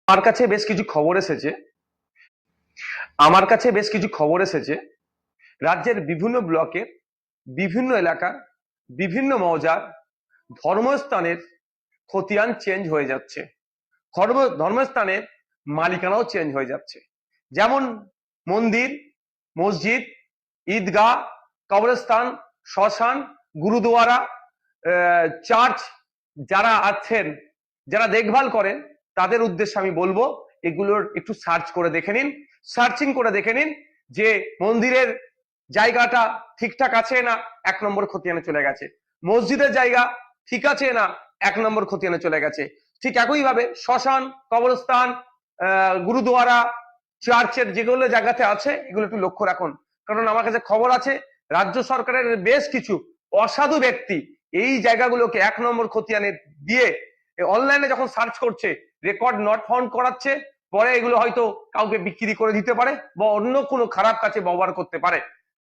আমার কাছে বেশ কিছু খবর এসেছে আমার কাছে বেশ কিছু খবর এসেছে রাজ্যের বিভিন্ন ব্লকের বিভিন্ন এলাকার বিভিন্ন মৌজার ধর্মস্থানের খতিয়ান চেঞ্জ হয়ে যাচ্ছে। ধর্মস্থানের মালিকানাও চেঞ্জ হয়ে যাচ্ছে। যেমন মন্দির, মসজিদ, ঈদগাহ, কবরস্থান, শ্মশান, গুরুদুয়ারা, চার্চ, যারা আছেন, যারা দেখভাল করেন, তাদের উদ্দেশ্যে আমি বলবো এগুলোর একটু সার্চ করে দেখে নিন, সার্চিং করে দেখে নিন যে মন্দিরের জায়গাটা ঠিকঠাক আছে না, 1 নম্বর খতিয়ানে চলে গেছে। মসজিদের জায়গা ঠিক আছে না, 1 নম্বর খতিয়ানে চলে গেছে। ঠিক একইভাবে শ্মশান, কবরস্থান, গুরুদুয়ারা, চার্চের যেগুলো জায়গাতে আছে এগুলো একটু লক্ষ্য রাখুন। কারণ আমার কাছে খবর আছে রাজ্য সরকারের বেশ কিছু অসাধু ব্যক্তি এই জায়গাগুলোকে 1 নম্বর খতিয়ানে দিয়ে অনলাইনে যখন সার্চ করছে রেকর্ড নট ফাউন্ড করাচ্ছে, পরে এগুলো হয়তো কাউকে বিক্রি করে দিতে পারে বা অন্য কোনো খারাপ কাজে ব্যবহার করতে পারে।